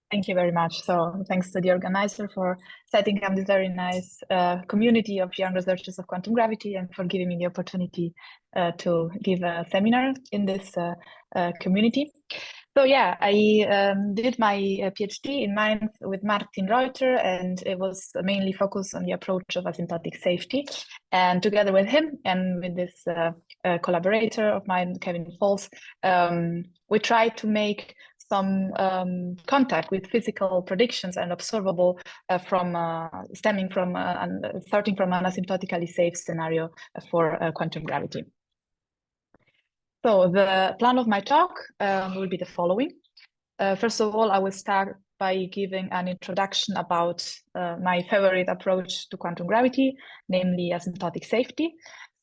Thank you very much. So thanks to the organizer for setting up this very nice community of young researchers of quantum gravity and for giving me the opportunity to give a seminar in this community. So yeah, I did my PhD in Mainz with Martin Reuter, and it was mainly focused on the approach of asymptotic safety. And together with him and with this collaborator of mine, Kevin Falls, we tried to make some contact with physical predictions and observable starting from an asymptotically safe scenario for quantum gravity. So the plan of my talk will be the following. First of all, I will start by giving an introduction about my favorite approach to quantum gravity, namely asymptotic safety.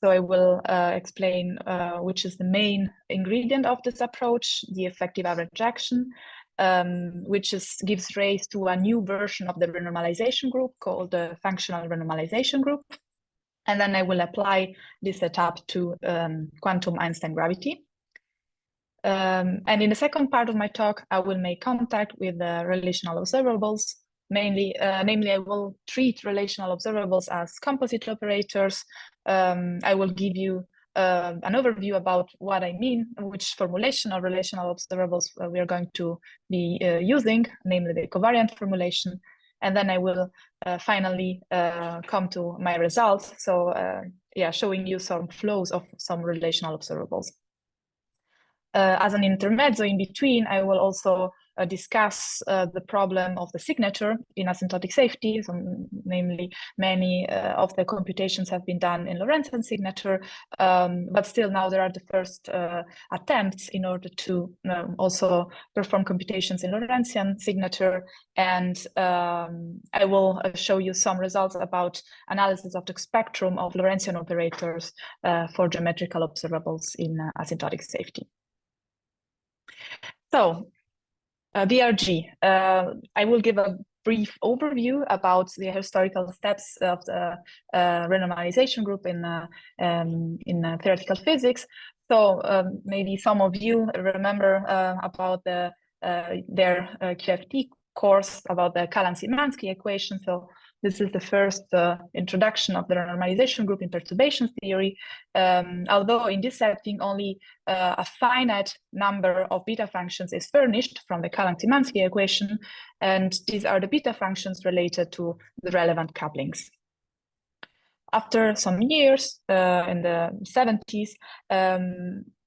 So I will explain which is the main ingredient of this approach, the effective average action, which gives rise to a new version of the renormalization group called the functional renormalization group. And then I will apply this setup to quantum Einstein gravity. And in the second part of my talk, I will make contact with the relational observables. Namely, I will treat relational observables as composite operators. I will give you an overview about what I mean, which formulation of relational observables we are going to be using, namely the covariant formulation. And then I will finally come to my results. So yeah, showing you some flows of some relational observables. As an intermezzo in between, I will also discuss the problem of the signature in asymptotic safety. So, namely, many of the computations have been done in Lorentzian signature, but still now there are the first attempts in order to also perform computations in Lorentzian signature. And I will show you some results about analysis of the spectrum of Lorentzian operators for geometrical observables in asymptotic safety. So, BRG, I will give a brief overview about the historical steps of the renormalization group in theoretical physics. So maybe some of you remember about their QFT course about the Kalan-Szymanski equation. So this is the first introduction of the renormalization group in perturbation theory. Although in this setting, only a finite number of beta functions is furnished from the Kalan-Szymanski equation, and these are the beta functions related to the relevant couplings. After some years, in the 70s,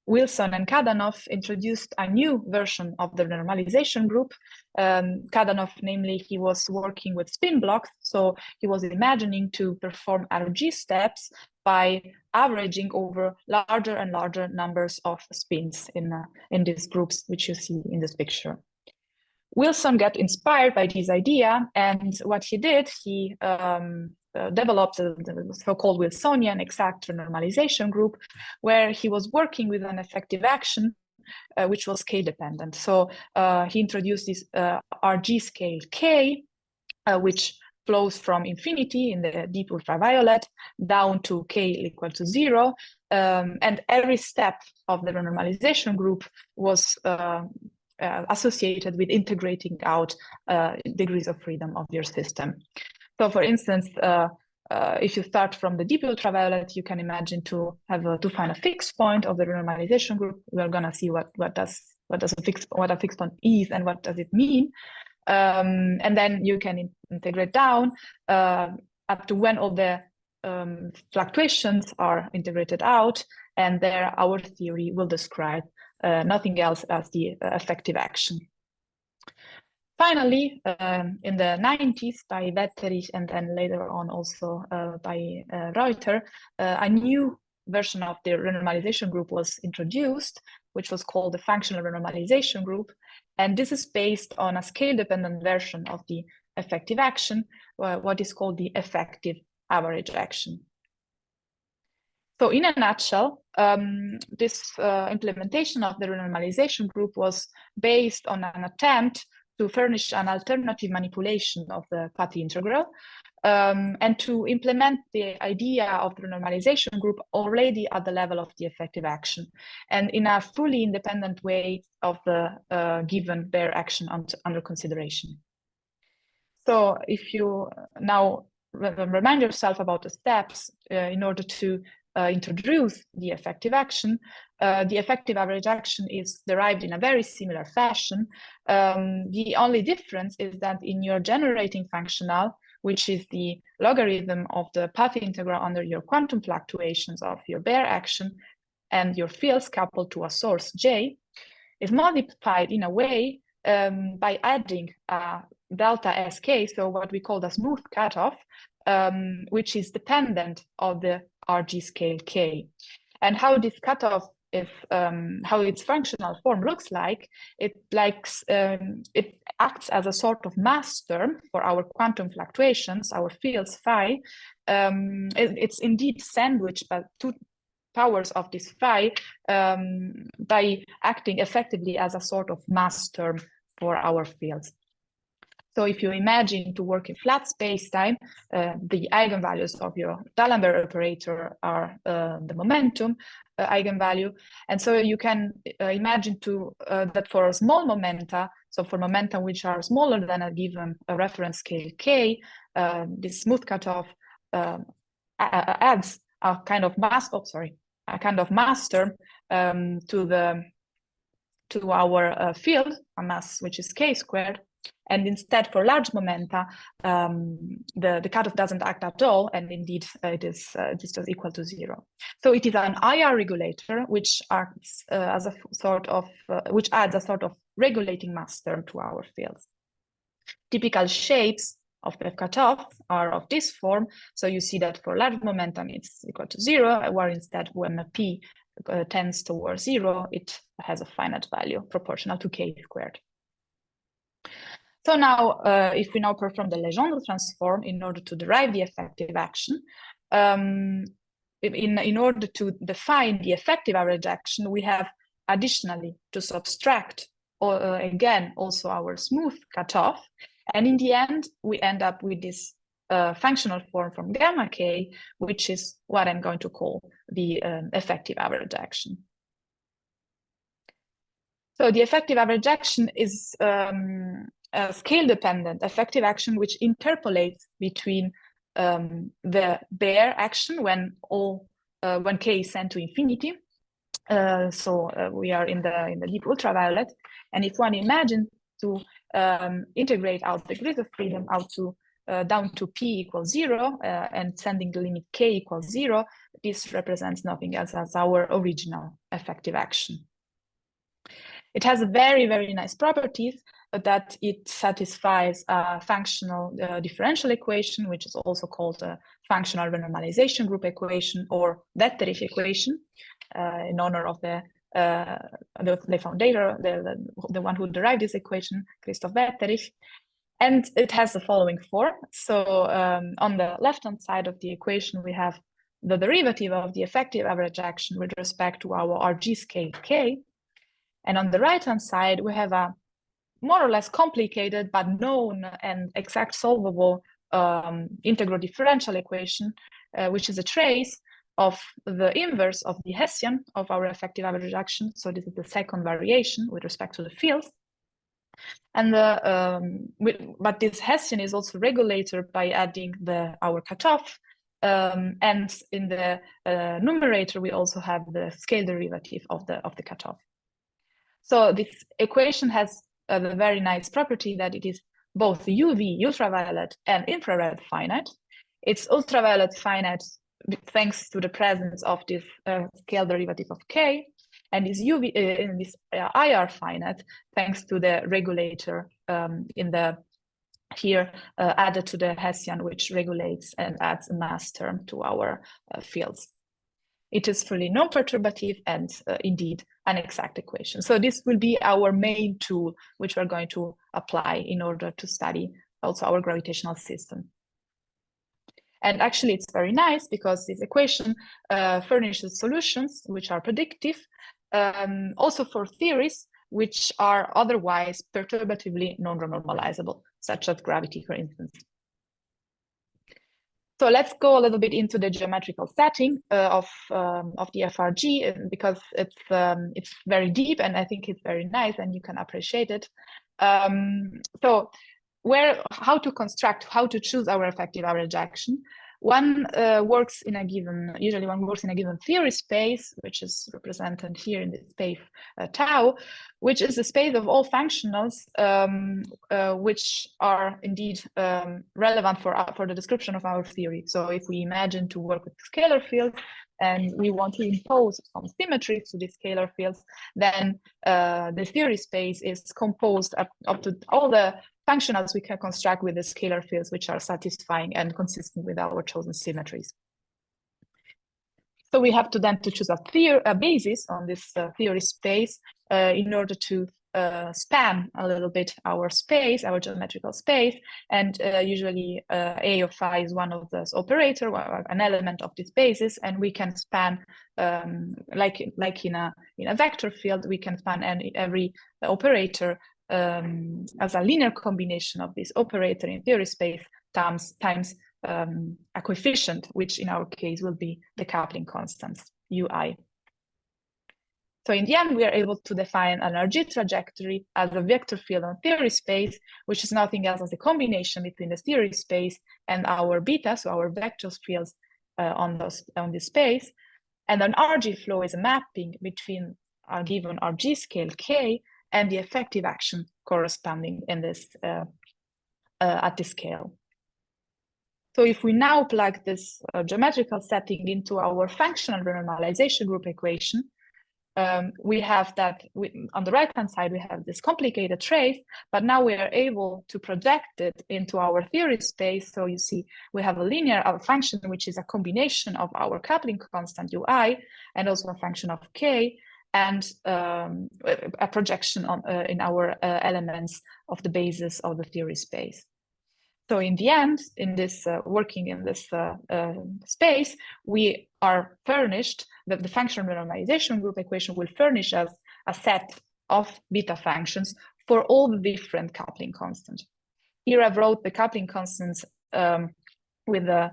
Wilson and Kadanoff introduced a new version of the renormalization group. Kadanoff, namely, he was working with spin blocks, so he was imagining to perform RG steps by averaging over larger and larger numbers of spins in these groups, which you see in this picture. Wilson got inspired by this idea, and what he did, he developed the so-called Wilsonian exact renormalization group, where he was working with an effective action which was scale-dependent. So he introduced this RG scale K, which flows from infinity in the deep ultraviolet down to K equal to 0. And every step of the renormalization group was associated with integrating out degrees of freedom of your system. So, for instance, if you start from the deep ultraviolet, you can imagine to find a fixed point of the renormalization group. We are gonna see what a fixed point is and what does it mean, and then you can integrate down up to when all the fluctuations are integrated out, and there our theory will describe nothing else as the effective action. Finally, in the 90s, by Wetterich and then later on also by Reuter, a new version of the renormalization group was introduced, which was called the functional renormalization group. And this is based on a scale-dependent version of the effective action, what is called the effective average action. So in a nutshell, this implementation of the renormalization group was based on an attempt to furnish an alternative manipulation of the path integral, and to implement the idea of the renormalization group already at the level of the effective action and in a fully independent way of the given bare action under consideration. So if you now remind yourself about the steps in order to introduce the effective action, the effective average action is derived in a very similar fashion. The only difference is that in your generating functional, which is the logarithm of the path integral under your quantum fluctuations of your bare action and your fields coupled to a source J, is multiplied in a way by adding delta Sk, so what we call the smooth cutoff, which is dependent of the RG scale K. And how this cutoff is, how its functional form looks like, it acts as a sort of mass term for our quantum fluctuations, our fields phi. It's indeed sandwiched by two powers of this phi by acting effectively as a sort of mass term for our fields. So if you imagine to work in flat spacetime, the eigenvalues of your D'Alembert operator are the momentum eigenvalue. And so you can imagine that for small momenta, so for momenta which are smaller than a given reference scale K, this smooth cutoff adds a kind of mass, a kind of mass term to our field, a mass which is K squared. And instead, for large momenta, the cutoff doesn't act at all, and indeed it is just equal to 0. So it is an IR regulator which acts as a sort of which adds a sort of regulating mass term to our fields. Typical shapes of the cutoff are of this form. So you see that for large momentum it's equal to 0, where instead when p tends towards 0, it has a finite value proportional to K squared. So now, if we now perform the Legendre transform in order to derive the effective action, in order to define the effective average action, we have additionally to subtract, again, also our smooth cutoff. And in the end, we end up with this functional form from gamma k, which is what I'm going to call the effective average action. So the effective average action is a scale-dependent effective action which interpolates between the bare action when K is sent to infinity. We are in the deep ultraviolet, and if one imagines to integrate out the degrees of freedom out to down to p equals 0 and sending the limit k equals 0, this represents nothing else as our original effective action. It has very, very nice properties that it satisfies a functional differential equation, which is also called a functional renormalization group equation or Wetterich equation, in honor of the founder, the one who derived this equation, Christoph Wetterich. And it has the following form. So on the left-hand side of the equation, we have the derivative of the effective average action with respect to our RG scale K. And on the right-hand side, we have a more or less complicated but known and exact solvable integral differential equation, which is a trace of the inverse of the Hessian of our effective average action. So this is the second variation with respect to the fields. And but this Hessian is also regulated by adding our cutoff. And in the numerator, we also have the scale derivative of the cutoff. So this equation has a very nice property that it is both UV, ultraviolet, and infrared finite. It's ultraviolet finite thanks to the presence of this scale derivative of K, and this UV in this IR finite thanks to the regulator here added to the Hessian, which regulates and adds a mass term to our fields. It is fully non-perturbative and indeed an exact equation. So this will be our main tool, which we're going to apply in order to study also our gravitational system. And actually, it's very nice because this equation furnishes solutions which are predictive, also for theories which are otherwise perturbatively non-renormalizable, such as gravity, for instance. So let's go a little bit into the geometrical setting of the FRG, because it's very deep and I think it's very nice and you can appreciate it. So how to choose our effective average action. One works in a given theory space, which is represented here in the space tau, which is the space of all functionals which are indeed relevant for the description of our theory. So if we imagine to work with scalar fields and we want to impose some symmetries to these scalar fields, then the theory space is composed up to all the functionals we can construct with the scalar fields which are satisfying and consistent with our chosen symmetries. So we have to then choose a basis on this theory space in order to span a little bit our space, our geometrical space, and usually A of phi is one of those operator, an element of this basis, and we can span like in a vector field, we can span every operator as a linear combination of this operator in theory space times a coefficient, which in our case will be the coupling constant, ui. So in the end, we are able to define an RG trajectory as a vector field on theory space, which is nothing else as a combination between the theory space and our beta, so our vector fields on this space. And an RG flow is a mapping between a given RG scale K and the effective action corresponding in this at this scale. So if we now plug this geometrical setting into our functional renormalization group equation, we have that on the right-hand side, we have this complicated trace, but now we are able to project it into our theory space. So you see, we have a linear function, which is a combination of our coupling constant ui and also a function of k, and a projection on in our elements of the basis of the theory space. So in the end, in this working in this space, we are furnished that the functional renormalization group equation will furnish us a set of beta functions for all the different coupling constants. Here I've wrote the coupling constants with the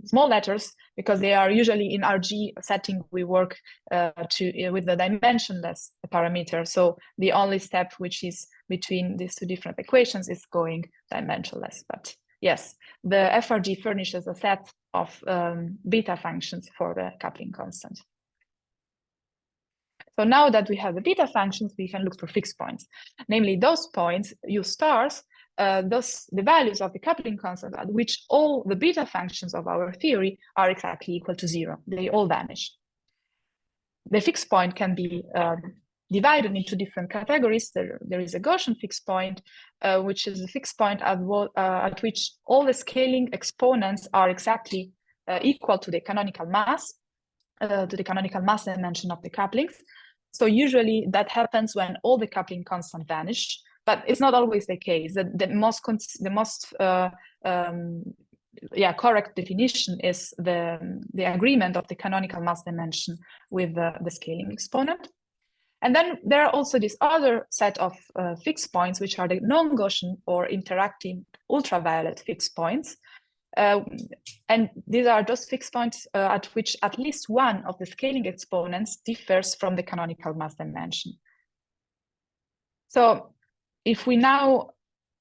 small letters because they are usually in RG setting we work with the dimensionless parameter. So the only step which is between these two different equations is going dimensionless. But yes, the FRG furnishes a set of beta functions for the coupling constant. So now that we have the beta functions, we can look for fixed points, namely those points, U stars, the values of the coupling constant at which all the beta functions of our theory are exactly equal to 0. They all vanish. The fixed point can be divided into different categories. There is a Gaussian fixed point, which is a fixed point at which all the scaling exponents are exactly equal to the canonical mass dimension of the couplings. So usually that happens when all the coupling constants vanish, but it's not always the case. The most correct definition is the agreement of the canonical mass dimension with the scaling exponent. And then there are also this other set of fixed points, which are the non-Gaussian or interacting ultraviolet fixed points. And these are those fixed points at which at least one of the scaling exponents differs from the canonical mass dimension. So if we now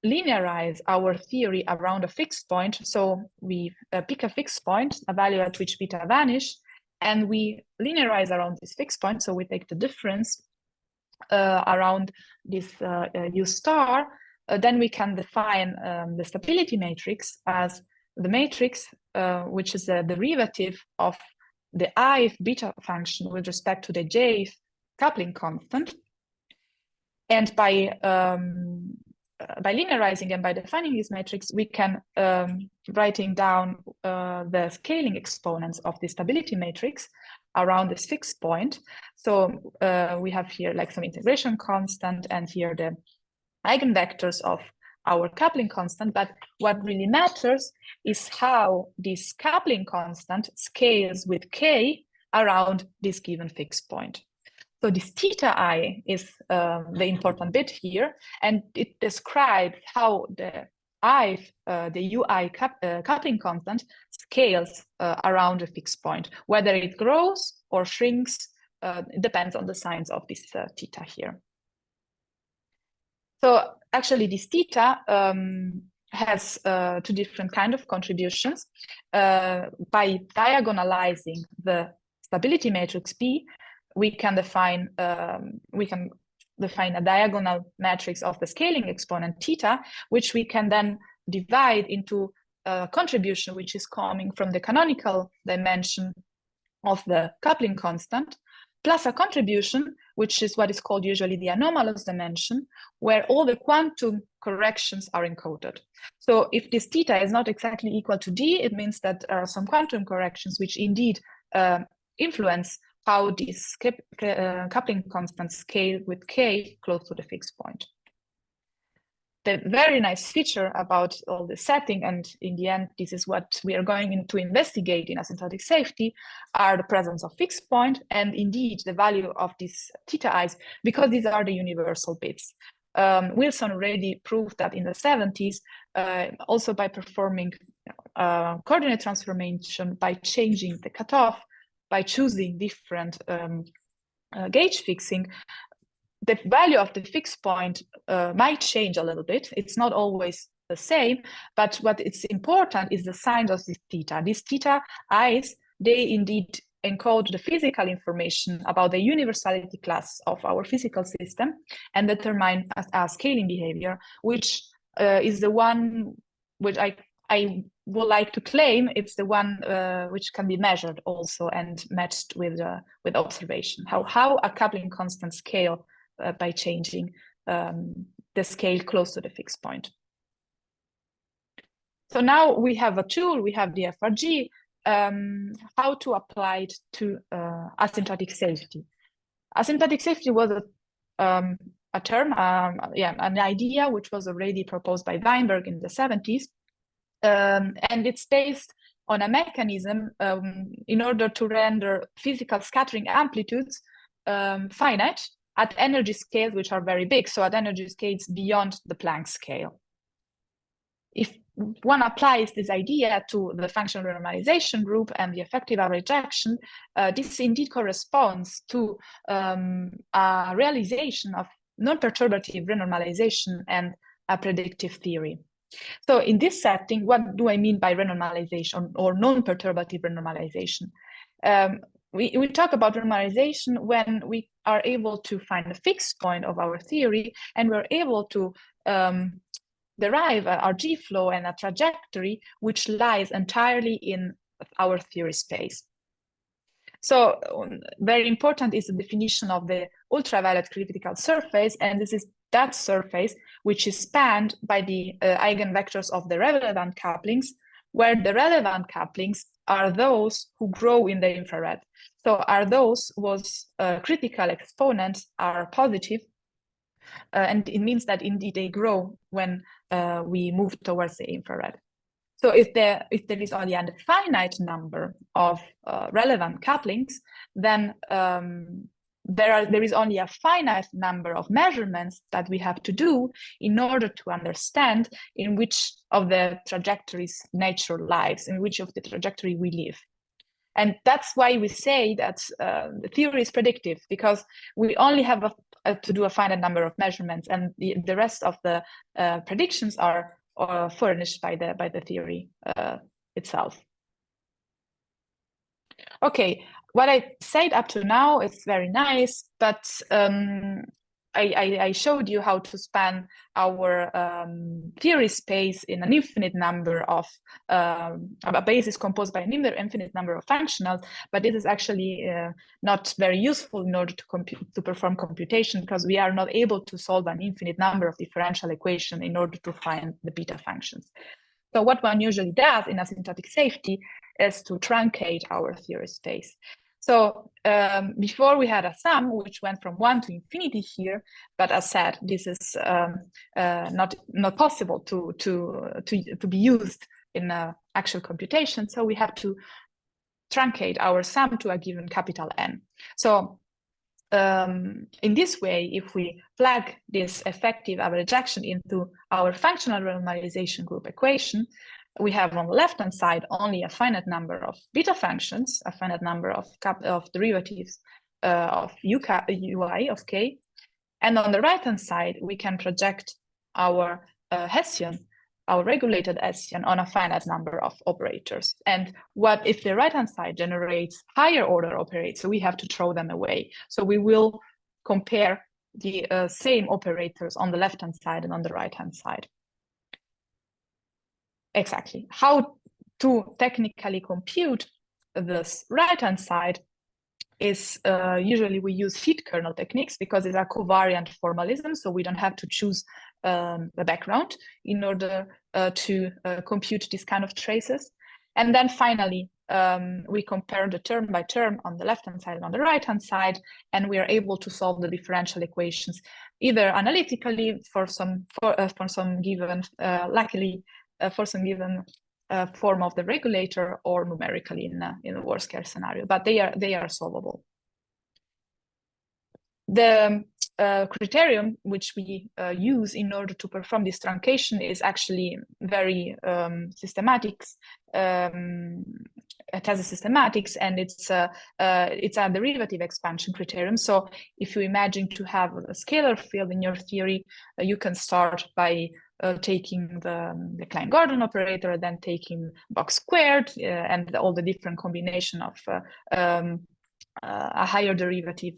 linearize our theory around a fixed point, so we pick a fixed point, a value at which beta vanish, and we linearize around this fixed point, so we take the difference around this U star, then we can define the stability matrix as the matrix which is a derivative of the ith beta function with respect to the jth coupling constant. And by linearizing and by defining this matrix, we can writing down the scaling exponents of the stability matrix around this fixed point. So we have here like some integration constant and here the eigenvectors of our coupling constant, but what really matters is how this coupling constant scales with k around this given fixed point. So this theta I is the important bit here, and it describes how the if the UI coupling constant scales around a fixed point. Whether it grows or shrinks depends on the signs of this theta here. So actually this theta has two different kind of contributions. By diagonalizing the stability matrix P, we can define a diagonal matrix of the scaling exponent theta, which we can then divide into a contribution which is coming from the canonical dimension of the coupling constant, plus a contribution, which is what is called usually the anomalous dimension, where all the quantum corrections are encoded. So if this theta is not exactly equal to d, it means that there are some quantum corrections which indeed influence how these coupling constants scale with k close to the fixed point. The very nice feature about all the setting, and in the end, this is what we are going to investigate in asymptotic safety, are the presence of fixed point and indeed the value of these theta i's, because these are the universal bits. Wilson already proved that in the 70s, also by performing coordinate transformation, by changing the cutoff, by choosing different gauge fixing, the value of the fixed point might change a little bit. It's not always the same, but what is important is the signs of this theta. These theta i's, they indeed encode the physical information about the universality class of our physical system and determine a scaling behavior, which is the one which I would like to claim it's the one which can be measured also and matched with observation. How a coupling constant scale by changing the scale close to the fixed point. So now we have a tool, we have the FRG, how to apply it to asymptotic safety. Asymptotic safety was a term, an idea which was already proposed by Weinberg in the 70s. And it's based on a mechanism in order to render physical scattering amplitudes finite at energy scales which are very big, so at energy scales beyond the Planck scale. If one applies this idea to the functional renormalization group and the effective average action, this indeed corresponds to a realization of non-perturbative renormalization and a predictive theory. So in this setting, what do I mean by renormalization or non-perturbative renormalization? We talk about renormalization when we are able to find a fixed point of our theory and we're able to derive our G-flow and a trajectory which lies entirely in our theory space. So very important is the definition of the ultraviolet critical surface, and this is that surface which is spanned by the eigenvectors of the relevant couplings, where the relevant couplings are those who grow in the infrared. So are those whose critical exponents are positive, and it means that indeed they grow when we move towards the infrared. So if there is only a finite number of relevant couplings, then there is only a finite number of measurements that we have to do in order to understand in which of the trajectories nature lies, in which of the trajectory we live. And that's why we say that the theory is predictive, because we only have to do a finite number of measurements, and the rest of the predictions are furnished by the theory itself. Okay, what I said up to now is very nice, but I showed you how to span our theory space in an infinite number of a basis composed by an infinite number of functionals, but this is actually not very useful in order to perform computation, because we are not able to solve an infinite number of differential equations in order to find the beta functions. So what one usually does in asymptotic safety is to truncate our theory space. So before we had a sum which went from 1 to infinity here, but as said, this is not possible to be used in actual computation. So we have to truncate our sum to a given capital N. So in this way, if we plug this effective average action into our functional renormalization group equation, we have on the left-hand side only a finite number of beta functions, a finite number of derivatives of ui of k. And on the right-hand side, we can project our Hessian, our regulated Hessian, on a finite number of operators. And what if the right-hand side generates higher order operators? So we have to throw them away. So we will compare the same operators on the left-hand side and on the right-hand side. Exactly. How to technically compute this right-hand side is usually we use feed kernel techniques because it's a covariant formalism, so we don't have to choose the background in order to compute these kind of traces. And then finally, we compare the term by term on the left-hand side and on the right-hand side, and we are able to solve the differential equations either analytically for some given, luckily for some given form of the regulator, or numerically in a worst case scenario, but they are solvable. The criterion which we use in order to perform this truncation is actually very systematic. It has a systematics, and it's a derivative expansion criterion. So if you imagine to have a scalar field in your theory, you can start by taking the Klein-Gordon operator, then taking box squared, and all the different combination of a higher derivative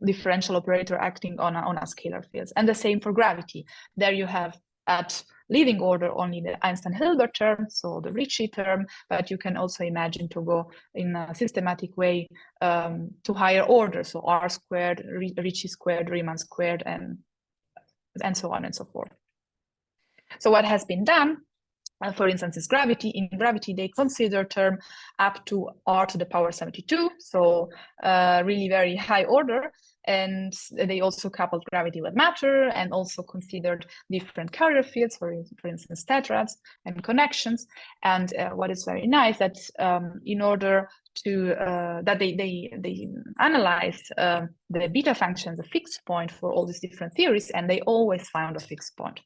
differential operator acting on a scalar field. And the same for gravity. There you have at leading order only the Einstein-Hilbert term, so the Ricci term, but you can also imagine to go in a systematic way to higher order, so R squared, Ricci squared, Riemann squared, and so on and so forth. So what has been done, for instance, is gravity. In gravity, they consider term up to R to the power 72, so really very high order. And they also coupled gravity with matter, and also considered different carrier fields, for instance, tetrads and connections. And what is very nice that in order to that they analyzed the beta functions, a fixed point for all these different theories, and they always found a fixed point.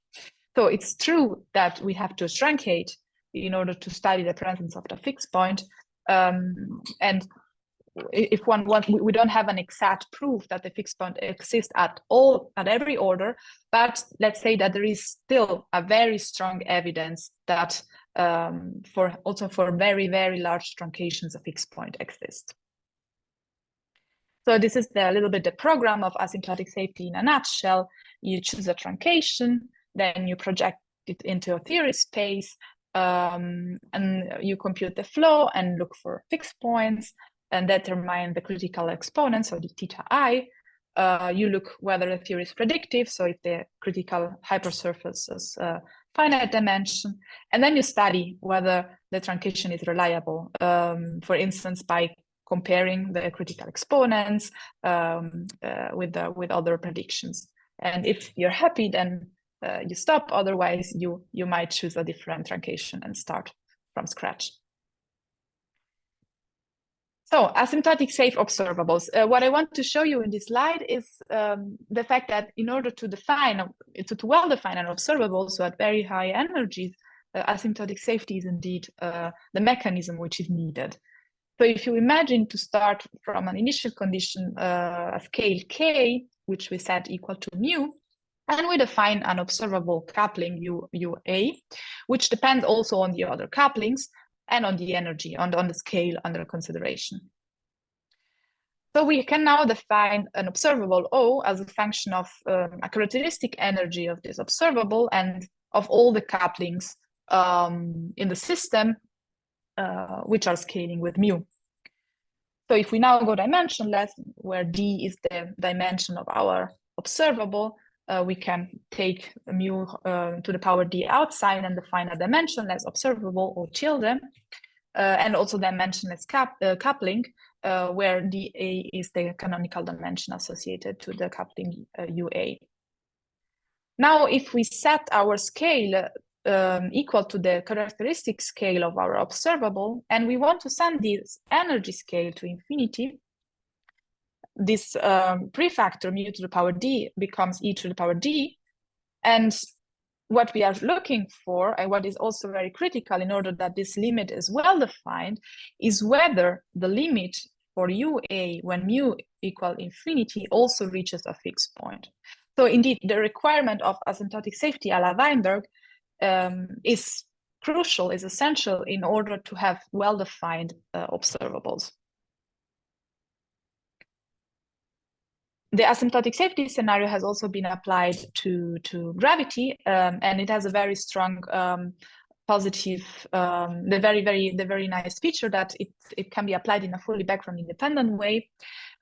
So it's true that we have to truncate in order to study the presence of the fixed point. And if one wants, we don't have an exact proof that the fixed point exists at every order, but let's say that there is still a very strong evidence that for very, very large truncations, a fixed point exists. So this is a little bit the program of asymptotic safety in a nutshell. You choose a truncation, then you project it into a theory space, and you compute the flow and look for fixed points and determine the critical exponents, so the theta I. You look whether the theory is predictive, so if the critical hypersurface is finite dimension, and then you study whether the truncation is reliable, for instance, by comparing the critical exponents with other predictions. And if you're happy, then you stop. Otherwise, you might choose a different truncation and start from scratch. So asymptotic safe observables. What I want to show you in this slide is the fact that in order to well define an observable, so at very high energies, asymptotic safety is indeed the mechanism which is needed. So if you imagine to start from an initial condition, a scale k, which we set equal to mu, and we define an observable coupling UA, which depends also on the other couplings and on the energy, on the scale under consideration. So we can now define an observable O as a function of a characteristic energy of this observable and of all the couplings in the system, which are scaling with mu. So if we now go dimensionless, where D is the dimension of our observable, we can take mu to the power D outside and define a dimensionless observable, or tilde, and also dimensionless coupling, where dA is the canonical dimension associated to the coupling UA. Now, if we set our scale equal to the characteristic scale of our observable, and we want to send this energy scale to infinity, this prefactor mu to the power d becomes e to the power d. And what we are looking for, and what is also very critical in order that this limit is well defined, is whether the limit for UA when mu equal infinity also reaches a fixed point. So indeed, the requirement of asymptotic safety a la Weinberg is crucial, is essential in order to have well-defined observables. The asymptotic safety scenario has also been applied to gravity, and it has a very strong positive, the very nice feature that it can be applied in a fully background independent way.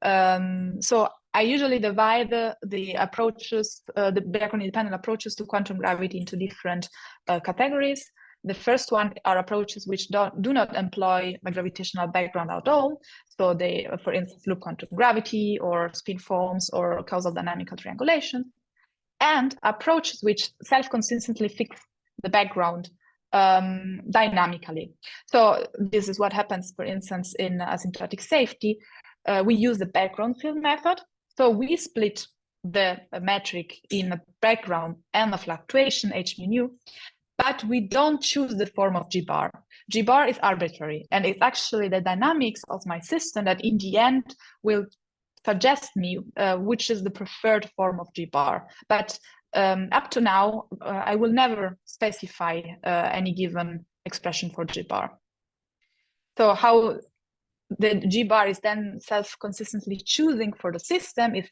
So I usually divide the approaches, the background independent approaches to quantum gravity into different categories. The first one are approaches which do not employ a gravitational background at all. So they, for instance, loop quantum gravity or spin forms or causal dynamical triangulation. And approaches which self-consistently fix the background dynamically. So this is what happens, for instance, in asymptotic safety. We use the background field method. So we split the metric in a background and a fluctuation, h mu nu, but we don't choose the form of G bar. G bar is arbitrary, and it's actually the dynamics of my system that in the end will suggest me which is the preferred form of G bar. But up to now, I will never specify any given expression for G bar. So how the G bar is then self-consistently choosing for the system is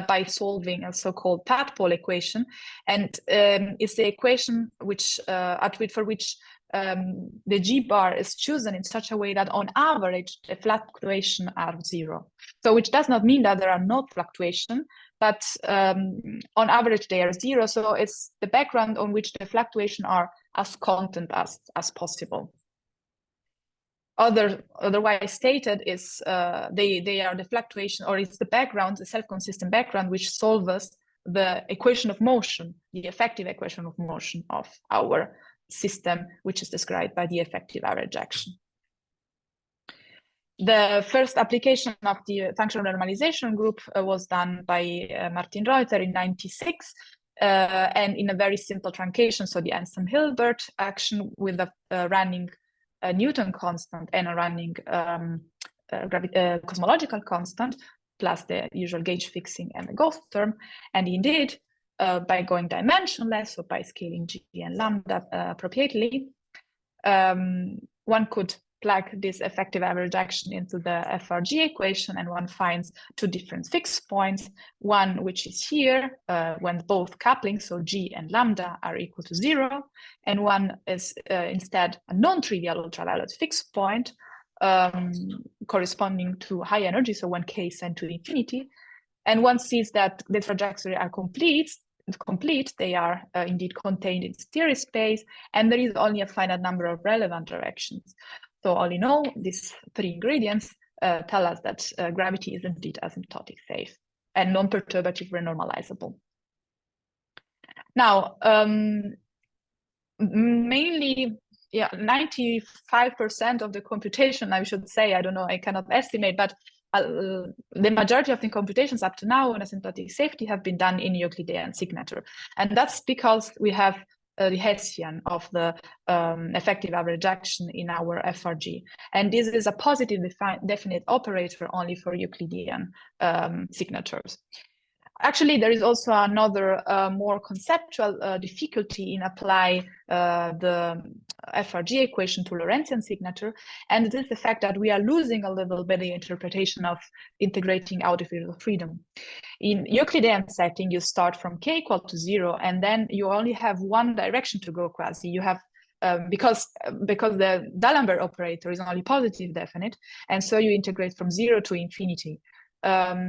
by solving a so-called tadpole equation, and it's the equation which for which the G bar is chosen in such a way that on average the fluctuations are zero. So which does not mean that there are no fluctuations, but on average they are zero. So it's the background on which the fluctuations are as constant as possible. Otherwise stated is they are the fluctuation, or it's the background, the self-consistent background, which solves the equation of motion, the effective equation of motion of our system, which is described by the effective average action. The first application of the functional renormalization group was done by Martin Reuter in '96, and in a very simple truncation, so the Anson-Hilbert action with a running Newton constant and a running cosmological constant, plus the usual gauge fixing and the ghost term. And indeed, by going dimensionless, so by scaling G and lambda appropriately, one could plug this effective average action into the FRG equation, and one finds two different fixed points, one which is here when both couplings, so G and lambda, are equal to zero, and one is instead a non-trivial ultraviolet fixed point corresponding to high energy, so when K is sent to infinity, and one sees that the trajectory are complete, they are indeed contained in stereo space, and there is only a finite number of relevant directions. So all in all, these three ingredients tell us that gravity is indeed asymptotic safe and non-perturbative renormalizable. Now, mainly, 95% of the computation, I should say, I don't know, I cannot estimate, but the majority of the computations up to now on asymptotic safety have been done in Euclidean signature. And that's because we have the Hessian of the effective average action in our FRG. And this is a positive definite operator only for Euclidean signatures. Actually, there is also another more conceptual difficulty in applying the FRG equation to Lorentzian signature, and it is the fact that we are losing a little bit the interpretation of integrating out of field of freedom. In Euclidean setting, you start from k equal to 0, and then you only have one direction to go quasi. You have because the D'Alembert operator is only positive definite, and so you integrate from 0 to infinity.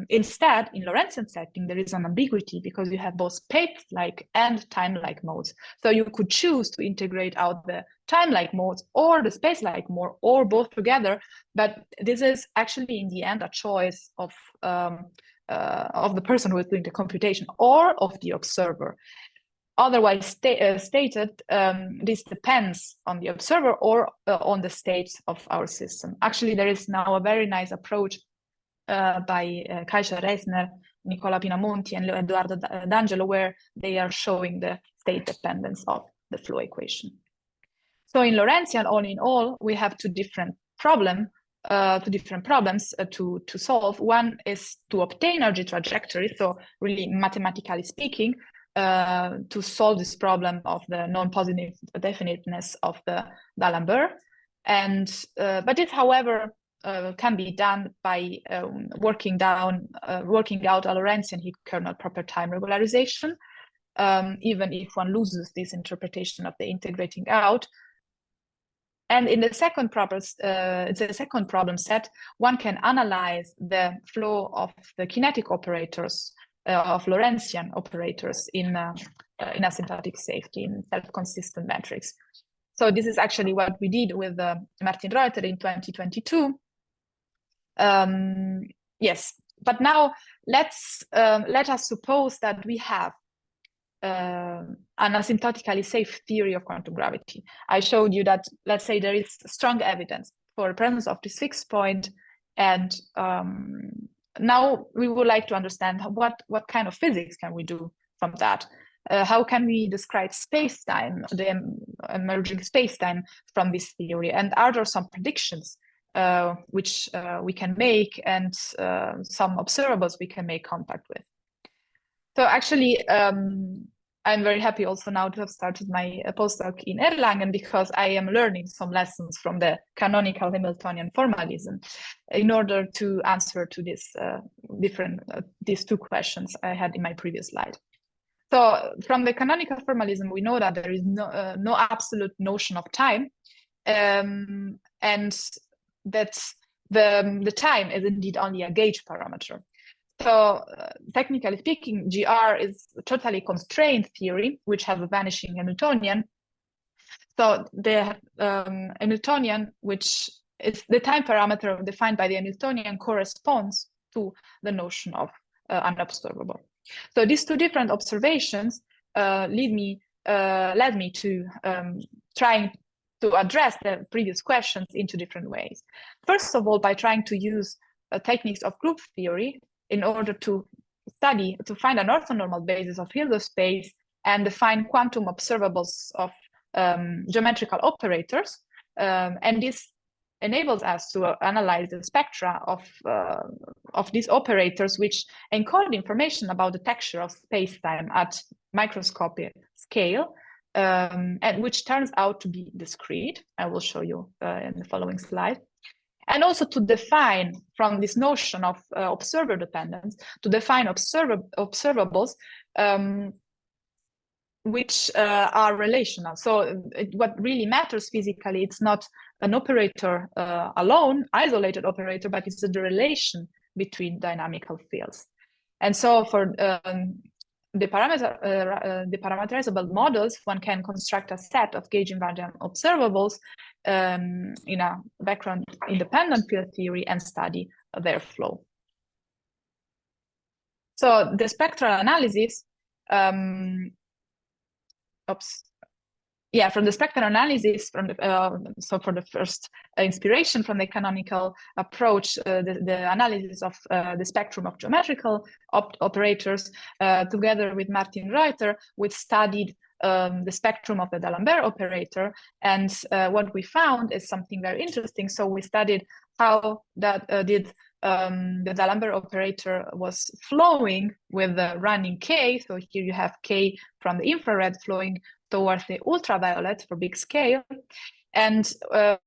Instead, in Lorentzian setting, there is an ambiguity because you have both space-like and time-like modes. So you could choose to integrate out the time-like modes or the space-like mode, or both together. But this is actually, in the end, a choice of the person who is doing the computation or of the observer. Otherwise stated, this depends on the observer or on the state of our system. Actually, there is now a very nice approach by Kaisha Reisner, Nicola Pinamonti, and Edoardo D'Angelo, where they are showing the state dependence of the flow equation. So in Lorentzian, all in all, we have two different problems to solve. One is to obtain energy trajectory, so really mathematically speaking, to solve this problem of the non-positive definiteness of the D'Alembert. And but it, however, can be done by working out a Lorentzian heat kernel proper time regularization, even if one loses this interpretation of the integrating out. And in the second problem set, one can analyze the flow of the kinetic operators of Lorentzian operators in asymptotic safety, in self-consistent metrics. So this is actually what we did with Martin Reuter in 2022. Yes, but now let us suppose that we have an asymptotically safe theory of quantum gravity. I showed you that, let's say, there is strong evidence for the presence of this fixed point, and now we would like to understand what kind of physics can we do from that. How can we describe space-time, the emerging space-time from this theory, and are there some predictions which we can make, and some observables we can make contact with? So actually, I'm very happy also now to have started my postdoc in Erlangen, because I am learning some lessons from the canonical Hamiltonian formalism in order to answer to this these two questions I had in my previous slide. So from the canonical formalism, we know that there is no absolute notion of time, and that the time is indeed only a gauge parameter. So technically speaking, GR is a totally constrained theory, which has a vanishing Hamiltonian. So the Hamiltonian, which is the time parameter defined by the Hamiltonian, corresponds to the notion of unobservable. So these two different observations led me to trying to address the previous questions in two different ways. First of all, by trying to use techniques of group theory in order to find an orthonormal basis of Hilbert space and define quantum observables of geometrical operators. And this enables us to analyze the spectra of these operators, which encode information about the texture of space-time at microscopic scale, and which turns out to be discrete. I will show you in the following slide. And also to define, from this notion of observer dependence, to define observables which are relational. So what really matters physically, it's not an operator alone, isolated operator, but it's the relation between dynamical fields. And so for the parameterizable models, one can construct a set of gauge invariant observables in a background independent field theory and study their flow. So the spectral analysis, from the spectral analysis, so for the first inspiration from the canonical approach, the analysis of the spectrum of geometrical operators, together with Martin Reuter, we studied the spectrum of the D'Alembert operator, and what we found is something very interesting. So we studied how that the D'Alembert operator was flowing with the running K. So here you have K from the infrared flowing towards the ultraviolet for big scale. And the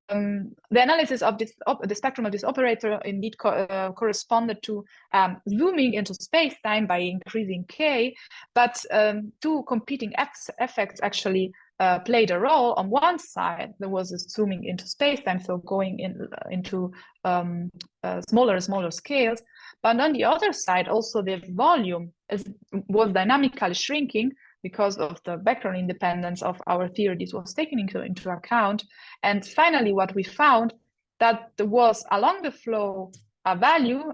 analysis of this, the spectrum of this operator indeed corresponded to zooming into space-time by increasing K, but two competing effects actually played a role. On one side, there was a zooming into space-time, so going into smaller and smaller scales. But on the other side, also the volume was dynamically shrinking because of the background independence of our theory. This was taken into account. And finally, what we found, that there was along the flow a value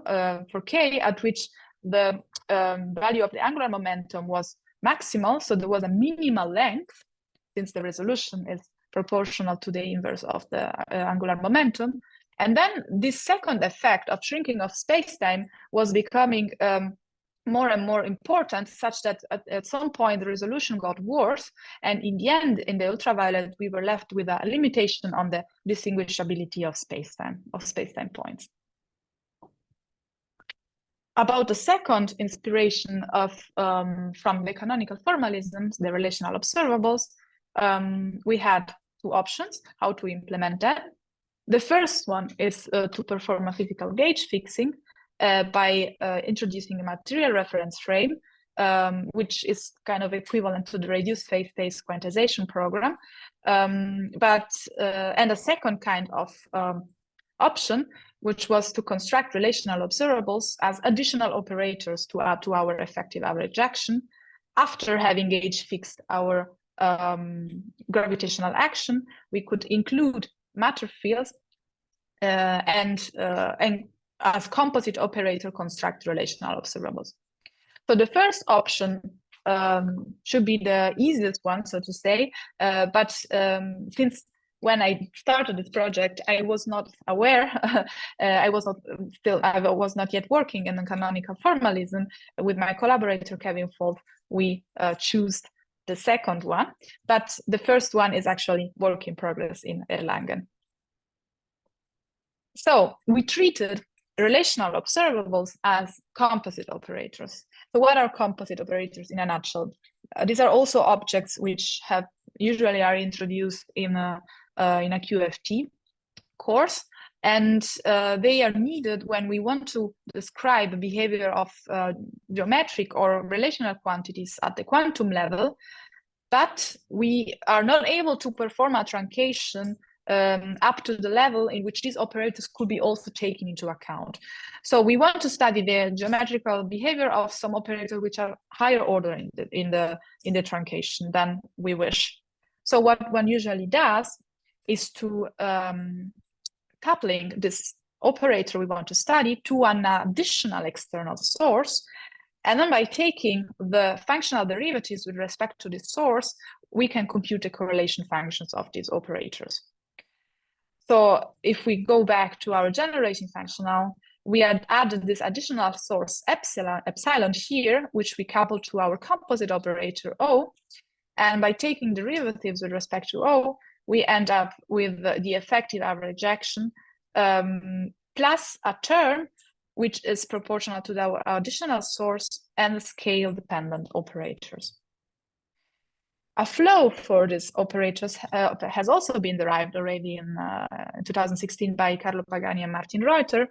for K at which the value of the angular momentum was maximal. So there was a minimal length, since the resolution is proportional to the inverse of the angular momentum. And then this second effect of shrinking of spacetime was becoming more and more important, such that at some point the resolution got worse, and in the end, in the ultraviolet, we were left with a limitation on the distinguishability of spacetime points. About the second inspiration of from the canonical formalisms, the relational observables, we had two options how to implement that. The first one is to perform a physical gauge fixing by introducing a material reference frame, which is kind of equivalent to the reduced phase space quantization program. And a second kind of option, which was to construct relational observables as additional operators to add to our effective average action after having gauge fixed our gravitational action. We could include matter fields and as composite operator construct relational observables. So the first option should be the easiest one, so to say, but since when I started this project, I was not aware, I was not yet working in the canonical formalism. With my collaborator Kevin Folt, we choose the second one, but the first one is actually work in progress in Erlangen. So we treated relational observables as composite operators. So what are composite operators in a nutshell? These are also objects which usually are introduced in a QFT course, and they are needed when we want to describe the behavior of geometric or relational quantities at the quantum level, but we are not able to perform a truncation up to the level in which these operators could be also taken into account. So we want to study the geometrical behavior of some operators which are higher order in the truncation than we wish. So what one usually does is to coupling this operator we want to study to an additional external source, and then by taking the functional derivatives with respect to this source, we can compute the correlation functions of these operators. So if we go back to our generating function now, we had added this additional source epsilon here, which we couple to our composite operator O. And by taking derivatives with respect to O, we end up with the effective average action plus a term which is proportional to our additional source and the scale-dependent operators. A flow for these operators has also been derived already in 2016 by Carlo Pagani and Martin Reuter,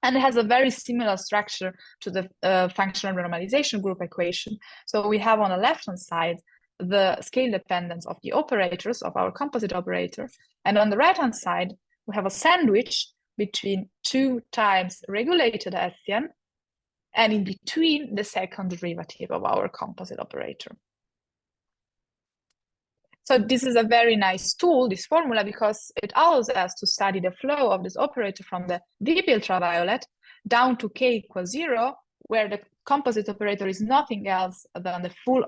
and it has a very similar structure to the functional renormalization group equation. So we have on the left-hand side the scale dependence of the operators of our composite operator, and on the right-hand side we have a sandwich between 2 times regulated Hessian and in between the second derivative of our composite operator. So this is a very nice tool, this formula, because it allows us to study the flow of this operator from the deep ultraviolet down to k equals 0, where the composite operator is nothing else than the full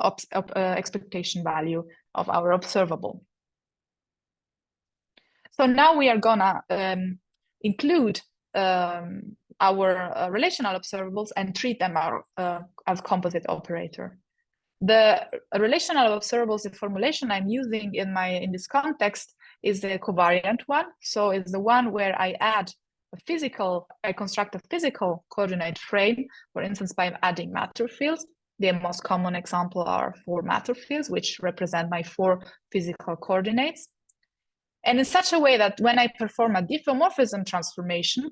expectation value of our observable. So now we are gonna include our relational observables and treat them as composite operator. The relational observables, the formulation I'm using in this context is the covariant one. So it's the one where I construct a physical coordinate frame, for instance, by adding matter fields. The most common example are 4 matter fields, which represent my 4 physical coordinates. And in such a way that when I perform a diffeomorphism transformation,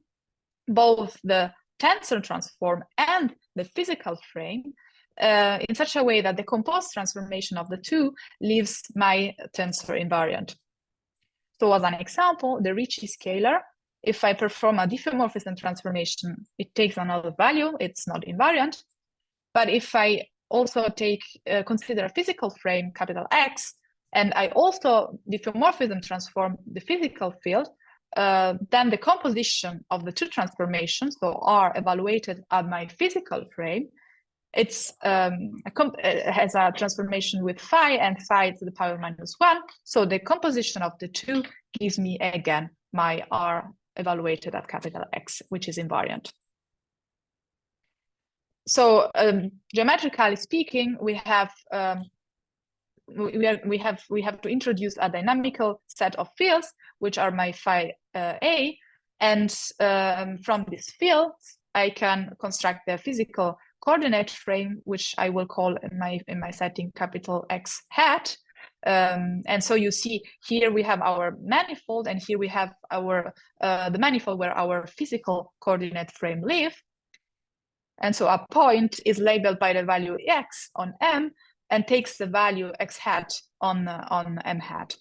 both the tensor transform and the physical frame, in such a way that the composed transformation of the two leaves my tensor invariant. So as an example, the Ricci scalar, if I perform a diffeomorphism transformation, it takes another value, it's not invariant. But if I also consider a physical frame, capital X, and I also diffeomorphism transform the physical field, then the composition of the 2 transformations, so are evaluated at my physical frame, it has a transformation with phi and phi to the power -1. So the composition of the 2 gives me again my R evaluated at capital X, which is invariant. So geometrically speaking, we have to introduce a dynamical set of fields, which are my phi A, and from these fields, I can construct the physical coordinate frame, which I will call in my setting capital X hat. And so you see here we have our manifold, and here we have our the manifold where our physical coordinate frame live. And so a point is labeled by the value X on M and takes the value X hat on M hat.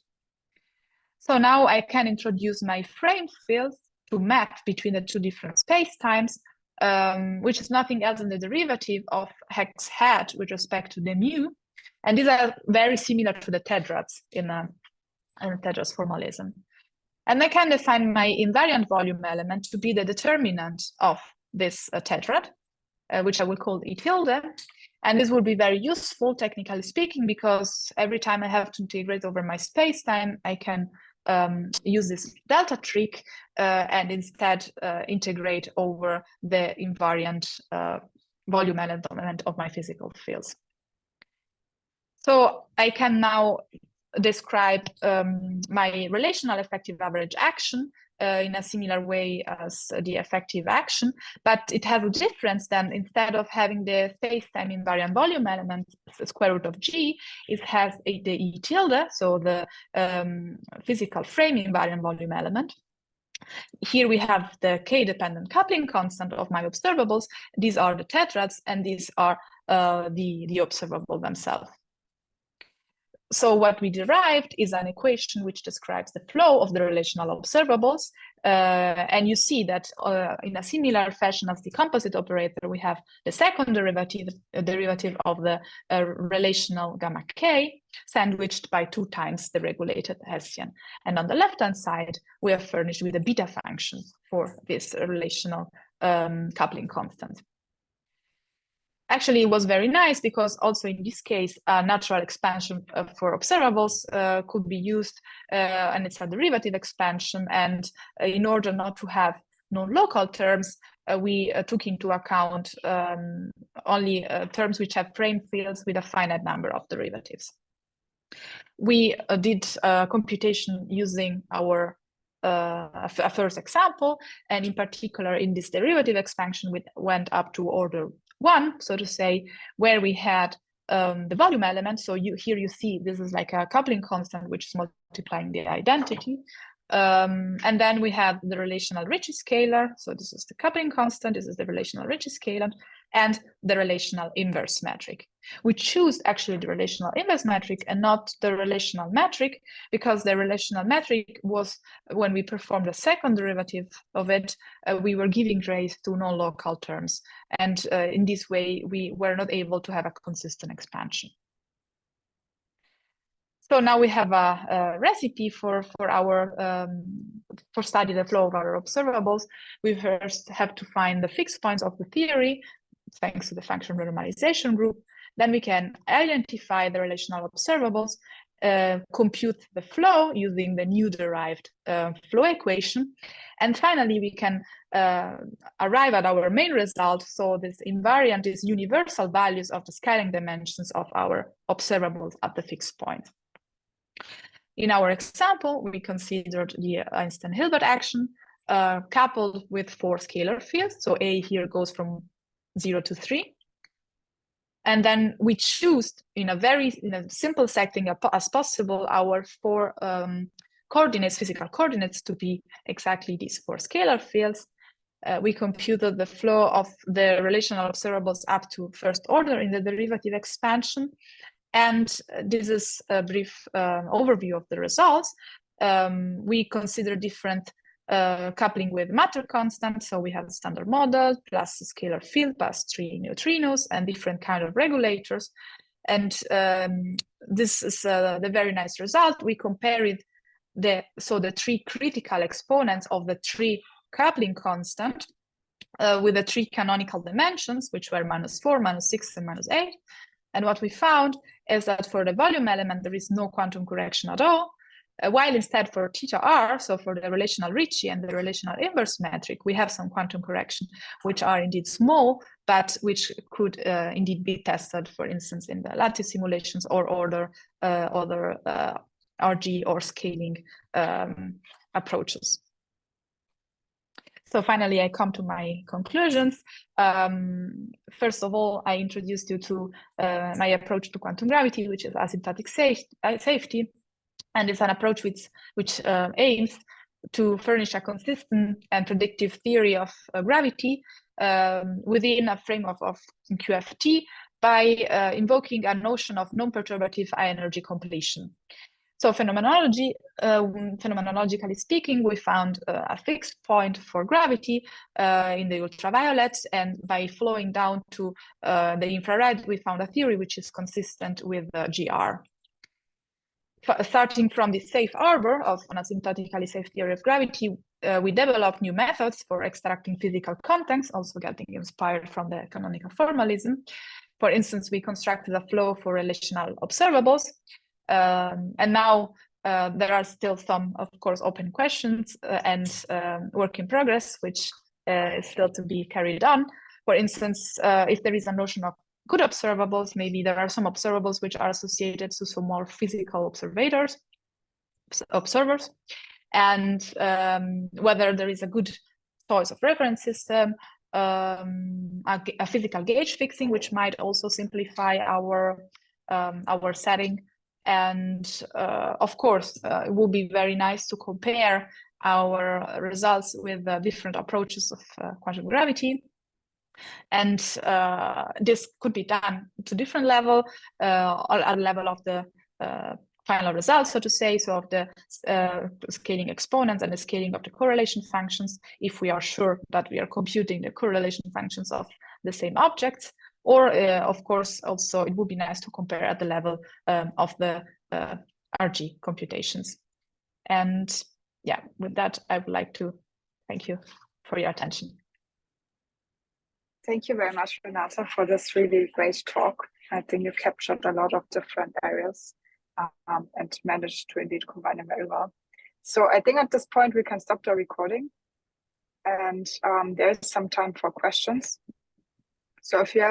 So now I can introduce my frame fields to map between the two different spacetimes, which is nothing else than the derivative of X hat with respect to the mu. And these are very similar to the tetrads in tetrads formalism. And I can define my invariant volume element to be the determinant of this tetrad, which I will call E tilde. And this will be very useful, technically speaking, because every time I have to integrate over my spacetime, I can use this delta trick and instead integrate over the invariant volume element of my physical fields. So I can now describe my relational effective average action in a similar way as the effective action, but it has a difference. Then instead of having the spacetime invariant volume element, the square root of G, it has the E tilde, so the physical frame invariant volume element. Here we have the K-dependent coupling constant of my observables. These are the tetrads, and these are the observable themselves. So what we derived is an equation which describes the flow of the relational observables. And you see that in a similar fashion as the composite operator, we have the second derivative of the relational gamma k, sandwiched by 2 times the regulated Hessian. And on the left-hand side, we are furnished with a beta function for this relational coupling constant. Actually, it was very nice because also in this case, a natural expansion for observables could be used, and it's a derivative expansion. And in order not to have non-local terms, we took into account only terms which have frame fields with a finite number of derivatives. We did computation using our a first example, and in particular, in this derivative expansion, we went up to order 1, so to say, where we had the volume element. So here you see this is like a coupling constant which is multiplying the identity. And then we have the relational Ricci scalar. So this is the coupling constant, this is the relational Ricci scalar, and the relational inverse metric. We choose actually the relational inverse metric and not the relational metric, because the relational metric was, when we performed the second derivative of it, we were giving rise to non-local terms. And in this way, we were not able to have a consistent expansion. So now we have a recipe for study the flow of our observables. We first have to find the fixed points of the theory, thanks to the function renormalization group. Then we can identify the relational observables, compute the flow using the new derived flow equation. And finally, we can arrive at our main result. So this invariant is universal values of the scaling dimensions of our observables at the fixed point. In our example, we considered the Einstein-Hilbert action coupled with 4 scalar fields. So A here goes from 0 to 3. And then we choose in a simple setting as possible our 4 coordinates, physical coordinates, to be exactly these 4 scalar fields. We computed the flow of the relational observables up to first order in the derivative expansion. And this is a brief overview of the results. We consider different coupling with matter constant. So we have a standard model plus a scalar field plus 3 neutrinos and different kind of regulators. And this is the very nice result. We compare it, the 3 critical exponents of the 3 coupling constant with the 3 canonical dimensions, which were -4, -6, and -8. And what we found is that for the volume element, there is no quantum correction at all. While instead for theta r, so for the relational Ricci and the relational inverse metric, we have some quantum correction, which are indeed small, but which could indeed be tested, for instance, in the lattice simulations or other RG or scaling approaches. So finally, I come to my conclusions. First of all, I introduced you to my approach to quantum gravity, which is asymptotic safety. And it's an approach which aims to furnish a consistent and predictive theory of gravity within a frame of QFT by invoking a notion of non-perturbative high energy completion. So phenomenologically speaking, we found a fixed point for gravity in the ultraviolet, and by flowing down to the infrared, we found a theory which is consistent with GR. Starting from the safe harbor of an asymptotically safe theory of gravity, we developed new methods for extracting physical contents, also getting inspired from the canonical formalism. For instance, we constructed a flow for relational observables. And now there are still some, of course, open questions and work in progress, which is still to be carried on. For instance, if there is a notion of good observables, maybe there are some observables which are associated to some more physical observers, and whether there is a good choice of reference system, a physical gauge fixing, which might also simplify our setting. And of course, it would be very nice to compare our results with different approaches of quantum gravity. And this could be done to different level, or at the level of the final results, so to say, so of the scaling exponents and the scaling of the correlation functions, if we are sure that we are computing the correlation functions of the same objects. Or, of course, also it would be nice to compare at the level of the RG computations. And yeah, with that, I would like to thank you for your attention. Thank you very much, Renata, for this really great talk. I think you captured a lot of different areas and managed to indeed combine them very well. So I think at this point we can stop the recording, and there is some time for questions. So if you have